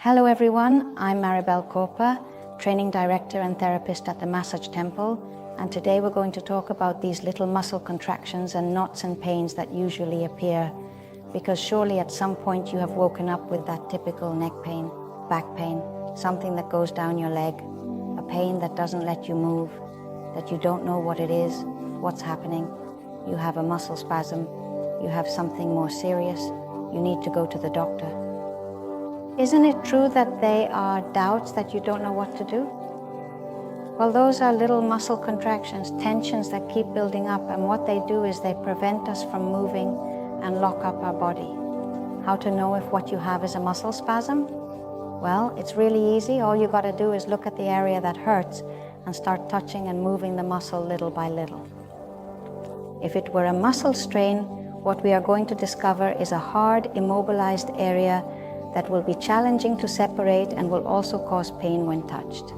Hello everyone, I'm Maribel Corpa, Training Director and Therapist at the Massage Temple, and today we're going to talk about these little muscle contractions and knots and pains that usually appear, because surely at some point you have woken up with that typical neck pain, back pain, something that goes down your leg, a pain that doesn't let you move, that you don't know what it is, what's happening. You have a muscle spasm, you have something more serious, you need to go to the doctor. Isn't it true that they are doubts that you don't know what to do? Well, those are little muscle contractions, tensions that keep building up, and what they do is they prevent us from moving and lock up our body. How to know if what you have is a muscle spasm? Well, it's really easy. All you got to do is look at the area that hurts and start touching and moving the muscle little by little. If it were a muscle strain, what we are going to discover is a hard, immobilized area that will be challenging to separate and will also cause pain when touched.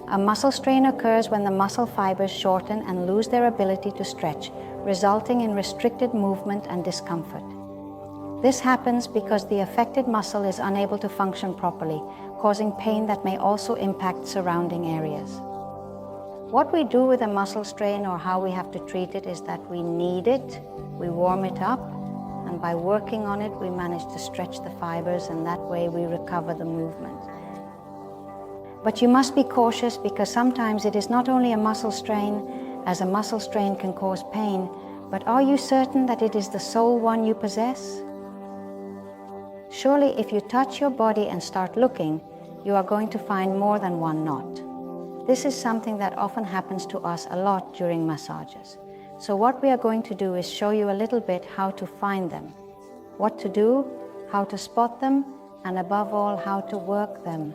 A muscle strain occurs when the muscle fibers shorten and lose their ability to stretch, resulting in restricted movement and discomfort. This happens because the affected muscle is unable to function properly, causing pain that may also impact surrounding areas. What we do with a muscle strain, or how we have to treat it, is that we knead it, we warm it up, and by working on it, we manage to stretch the fibers, and that way we recover the movement. But you must be cautious, because sometimes it is not only a muscle strain, as a muscle strain can cause pain, but are you certain that it is the sole one you possess? Surely if you touch your body and start looking, you are going to find more than one knot. This is something that often happens to us a lot during massages. So what we are going to do is show you a little bit how to find them, what to do, how to spot them, and above all, how to work them,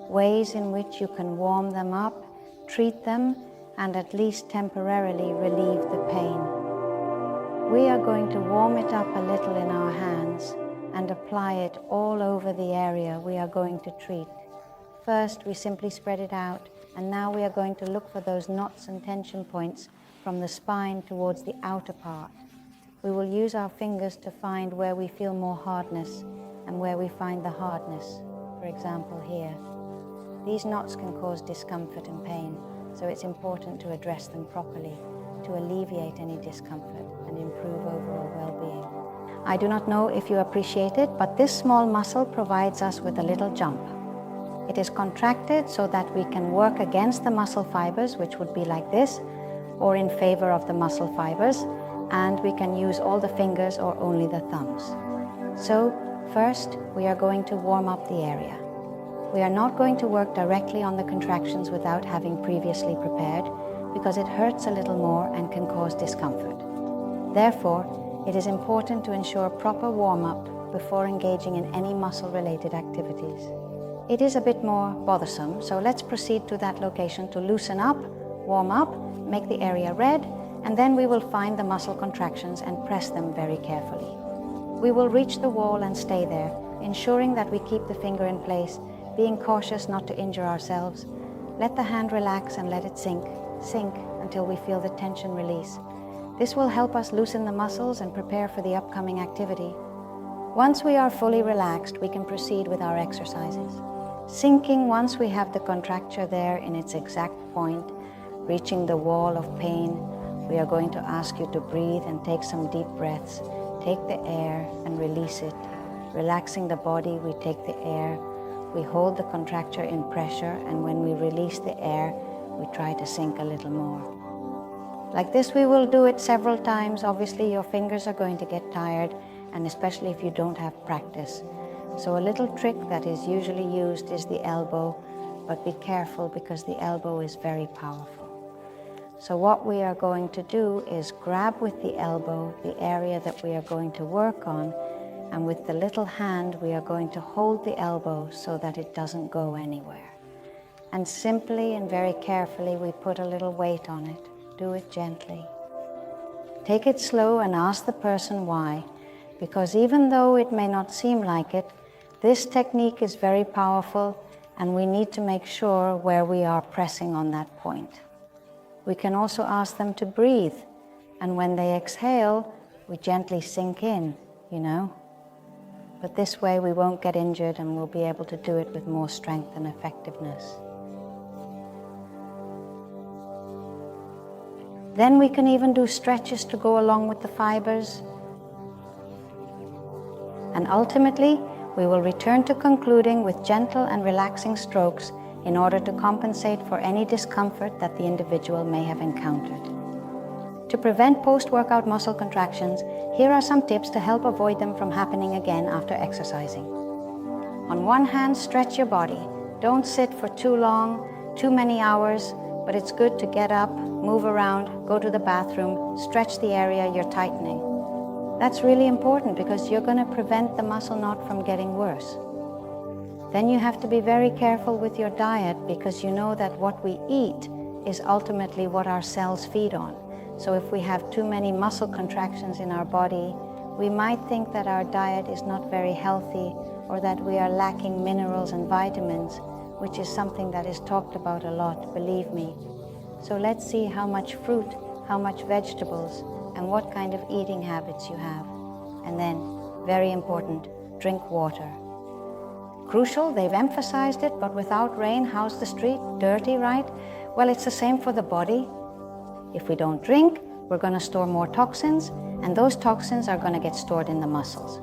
ways in which you can warm them up, treat them, and at least temporarily relieve the pain. We are going to warm it up a little in our hands and apply it all over the area we are going to treat. First, we simply spread it out, and now we are going to look for those knots and tension points from the spine towards the outer part. We will use our fingers to find where we feel more hardness and where we find the hardness, for example here. These knots can cause discomfort and pain, so it's important to address them properly to alleviate any discomfort and improve overall well-being. I do not know if you appreciate it, but this small muscle provides us with a little jump. It is contracted so that we can work against the muscle fibers, which would be like this, or in favor of the muscle fibers, and we can use all the fingers or only the thumbs. So first, we are going to warm up the area. We are not going to work directly on the contractions without having previously prepared, because it hurts a little more and can cause discomfort. Therefore, it is important to ensure proper warm-up before engaging in any muscle-related activities. It is a bit more bothersome, so let's proceed to that location to loosen up, warm up, make the area red, and then we will find the muscle contractions and press them very carefully. We will reach the wall and stay there, ensuring that we keep the finger in place, being cautious not to injure ourselves. Let the hand relax and let it sink until we feel the tension release. This will help us loosen the muscles and prepare for the upcoming activity. Once we are fully relaxed, we can proceed with our exercises. Sinking once we have the contracture there in its exact point, reaching the wall of pain, we are going to ask you to breathe and take some deep breaths. Take the air and release it. Relaxing the body, we take the air. We hold the contracture in pressure, and when we release the air, we try to sink a little more. Like this, we will do it several times. Obviously, your fingers are going to get tired, and especially if you don't have practice. So a little trick that is usually used is the elbow, but be careful because the elbow is very powerful. So what we are going to do is grab with the elbow the area that we are going to work on, and with the little hand we are going to hold the elbow so that it doesn't go anywhere. And simply and very carefully we put a little weight on it. Do it gently. Take it slow and ask the person why, because even though it may not seem like it, this technique is very powerful, and we need to make sure where we are pressing on that point. We can also ask them to breathe, and when they exhale, we gently sink in, but this way we won't get injured and we'll be able to do it with more strength and effectiveness. Then we can even do stretches to go along with the fibers. And ultimately, we will return to concluding with gentle and relaxing strokes in order to compensate for any discomfort that the individual may have encountered. To prevent post-workout muscle contractions, here are some tips to help avoid them from happening again after exercising. On one hand, stretch your body. Don't sit for too long, too many hours, but it's good to get up, move around, go to the bathroom, stretch the area you're tightening. That's really important because you're going to prevent the muscle knot from getting worse. Then you have to be very careful with your diet because you know that what we eat is ultimately what our cells feed on. So if we have too many muscle contractions in our body, we might think that our diet is not very healthy or that we are lacking minerals and vitamins, which is something that is talked about a lot, believe me. So let's see how much fruit, how much vegetables, and what kind of eating habits you have. And then, very important, drink water. Crucial, they've emphasized it, but without rain, how's the street? Dirty, right? Well, it's the same for the body. If we don't drink, we're going to store more toxins, and those toxins are going to get stored in the muscles.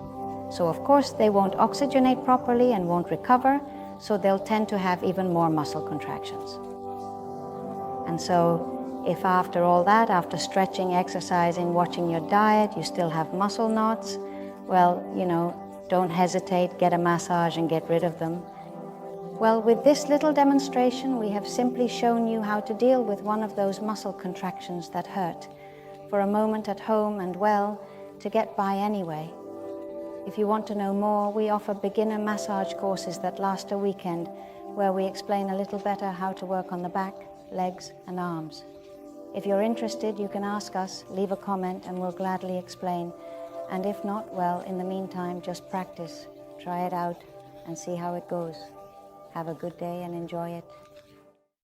So of course, they won't oxygenate properly and won't recover, so they'll tend to have even more muscle contractions. And so, if after all that, after stretching, exercising, watching your diet, you still have muscle knots, well, don't hesitate, get a massage and get rid of them. Well, with this little demonstration, we have simply shown you how to deal with one of those muscle contractions that hurt for a moment at home and, well, to get by anyway. If you want to know more, we offer beginner massage courses that last a weekend where we explain a little better how to work on the back, legs, and arms. If you're interested, you can ask us, leave a comment, and we'll gladly explain. And if not, well, in the meantime, just practice, try it out, and see how it goes. Have a good day and enjoy it.